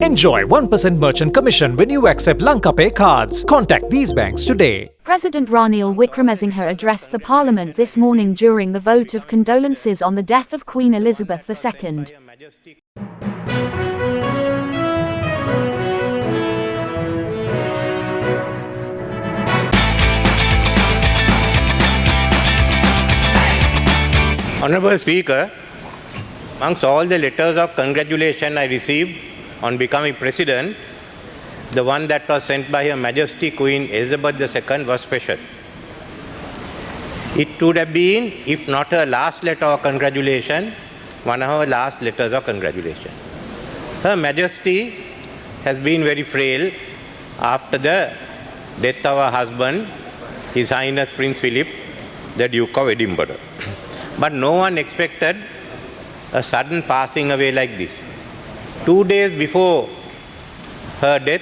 Enjoy 1% merchant commission when you accept Lanka Pay cards. Contact these banks today. President Ranil Wickremesinghe addressed the Parliament this morning during the vote of condolences on the death of Queen Elizabeth II. Honourable Speaker, amongst all the letters of congratulation I received on becoming President, the one that was sent by Her Majesty Queen Elizabeth II was special. It would have been, if not her last letter of congratulation, one of her last letters of congratulation. Her Majesty has been very frail after the death of her husband, His Highness Prince Philip, the Duke of Edinburgh. But no one expected a sudden passing away like this. 2 days before her death,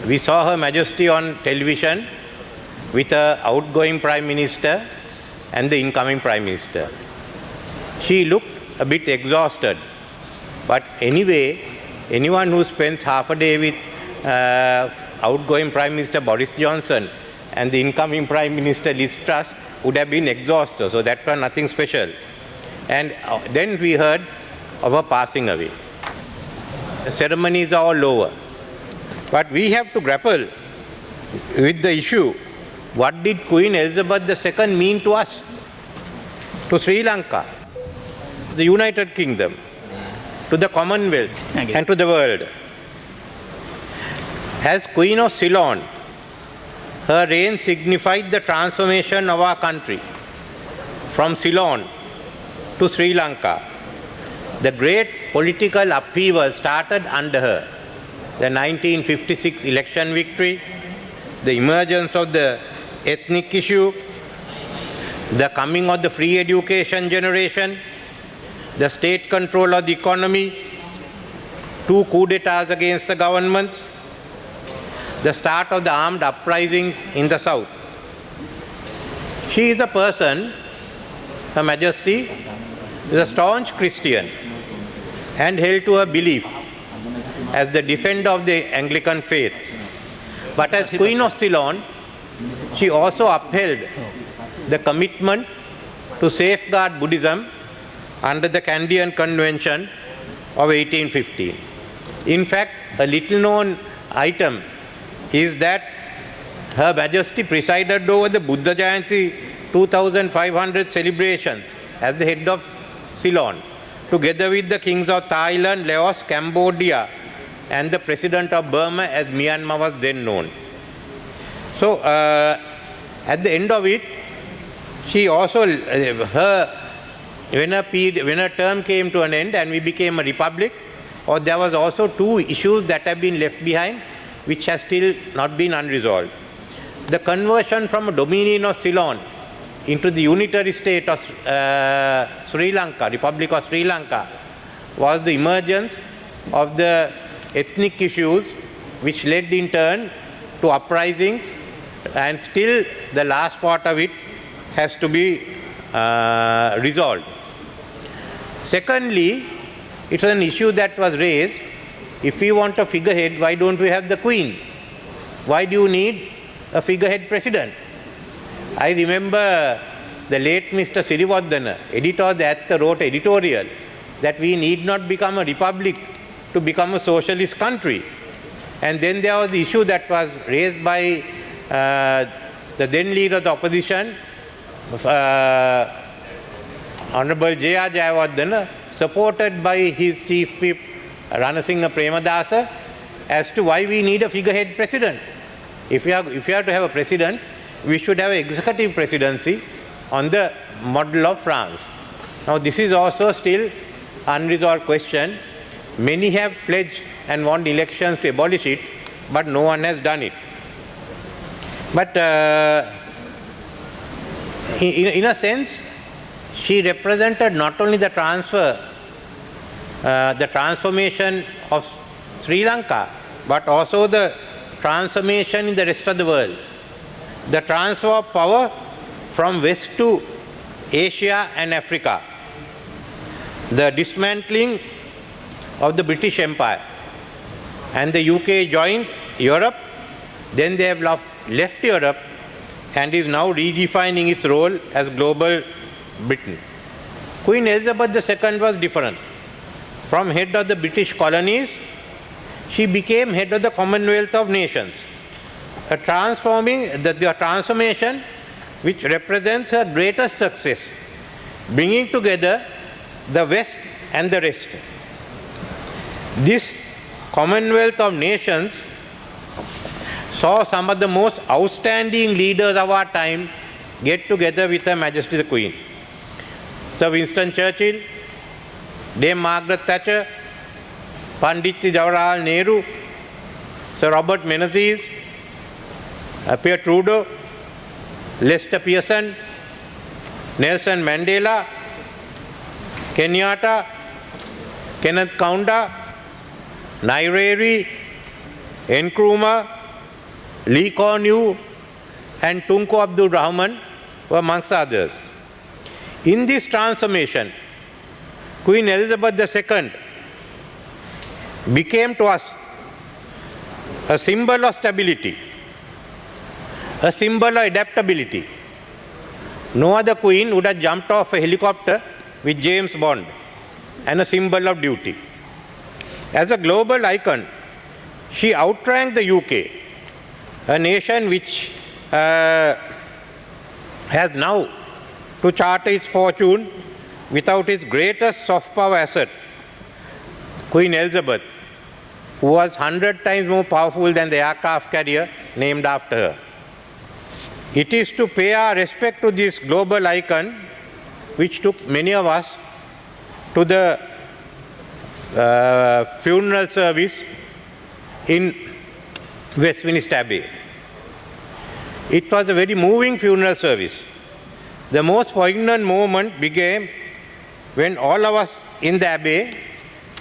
we saw Her Majesty on television with the outgoing Prime Minister and the incoming Prime Minister. She looked a bit exhausted. But anyway, anyone who spends half a day with outgoing Prime Minister Boris Johnson and the incoming Prime Minister Liz Truss would have been exhausted, so that was nothing special. And then we heard of her passing away. The ceremonies are all over. But we have to grapple with the issue, what did Queen Elizabeth II mean to us, to Sri Lanka, the United Kingdom, to the Commonwealth and to the world? As Queen of Ceylon, her reign signified the transformation of our country from Ceylon to Sri Lanka. The great political upheaval started under her. The 1956 election victory, the emergence of the ethnic issue, the coming of the free education generation, the state control of the economy, 2 coup d'etats against the governments, the start of the armed uprisings in the south. She is a person, Her Majesty, is a staunch Christian and held to her belief as the defender of the Anglican faith. But as Queen of Ceylon, she also upheld the commitment to safeguard Buddhism under the Kandyan Convention of 1815. In fact, a little known item is that Her Majesty presided over the Buddha Jayanti 2500 celebrations as the head of Ceylon, together with the kings of Thailand, Laos, Cambodia, and the president of Burma, as Myanmar was then known. So, at the end of it, she also, when her term came to an end and we became a republic, there was also 2 issues that have been left behind, which has still not been unresolved. The conversion from a dominion of Ceylon into the unitary state of Sri Lanka, Republic of Sri Lanka, was the emergence of the ethnic issues, which led in turn to uprisings, and still the last part of it has to be resolved. Secondly, it was an issue that was raised. If we want a figurehead, why don't we have the Queen? Why do you need a figurehead president? I remember the late Mr. Siriwardana, editor of the Aththa, wrote editorial that we need not become a republic to become a socialist country. And then there was the issue that was raised by the then leader of the opposition, Honorable J.R. Jayawardena, supported by his chief whip, Ranasinghe Premadasa, as to why we need a figurehead president. If we are to have a president, we should have an executive presidency on the model of France. Now, this is also still unresolved question. Many have pledged and won elections to abolish it, but no one has done it. But in a sense, she represented not only the transformation of Sri Lanka, but also the transformation in the rest of the world. The transfer of power from West to Asia and Africa. The dismantling of the British Empire. and the UK joined Europe. Then they have left Europe and is now redefining its role as global Britain. Queen Elizabeth II was different. From head of the British colonies, she became head of the Commonwealth of Nations, the transformation which represents her greatest success, bringing together the West and the rest. This Commonwealth of Nations saw some of the most outstanding leaders of our time get together with Her Majesty the Queen. Sir Winston Churchill, Dame Margaret Thatcher, Pandit Jawaharlal Nehru, Sir Robert Menzies, Pierre Trudeau, Lester Pearson, Nelson Mandela, Kenyatta, Kenneth Kaunda, Nyerere, Nkrumah, Lee Kuan Yew, and Tunku Abdul Rahman were amongst others. In this transformation, Queen Elizabeth II became to us a symbol of stability, a symbol of adaptability. No other queen would have jumped off a helicopter with James Bond, and a symbol of duty. As a global icon, she outranked the UK, a nation which has now to chart its fortune without its greatest soft power asset, Queen Elizabeth, who was 100 times more powerful than the aircraft carrier named after her. It is to pay our respect to this global icon, which took many of us to the funeral service in Westminster Abbey. It was a very moving funeral service. The most poignant moment began when all of us in the Abbey,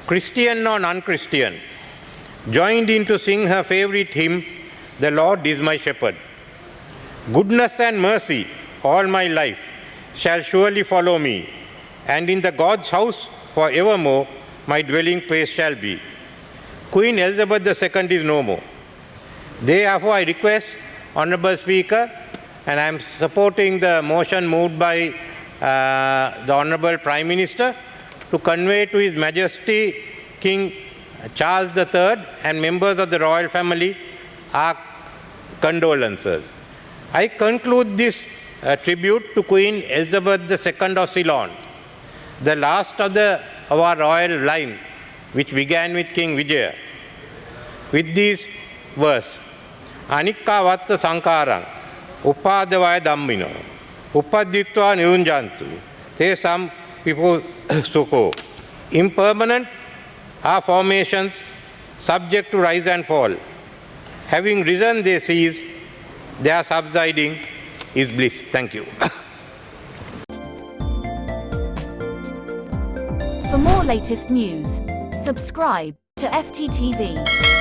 Christian or non-Christian, joined in to sing her favorite hymn, "The Lord is my shepherd." Goodness and mercy all my life shall surely follow me, and in the God's house forevermore my dwelling place shall be. Queen Elizabeth II is no more. Therefore, I request, Honourable Speaker, and I am supporting the motion moved by the Honourable Prime Minister, to convey to His Majesty King Charles III and members of the royal family our condolences. I conclude this tribute to Queen Elizabeth II of Ceylon, the last of our royal line, which began with King Vijaya, with these verse: Anikka vatta sankarang, upadavaya dhammino, upaditva nirunjantu, te some people sukho. Impermanent are formations subject to rise and fall. Having risen, they cease. Their subsiding is bliss. Thank you. For more latest news, subscribe to FTTV.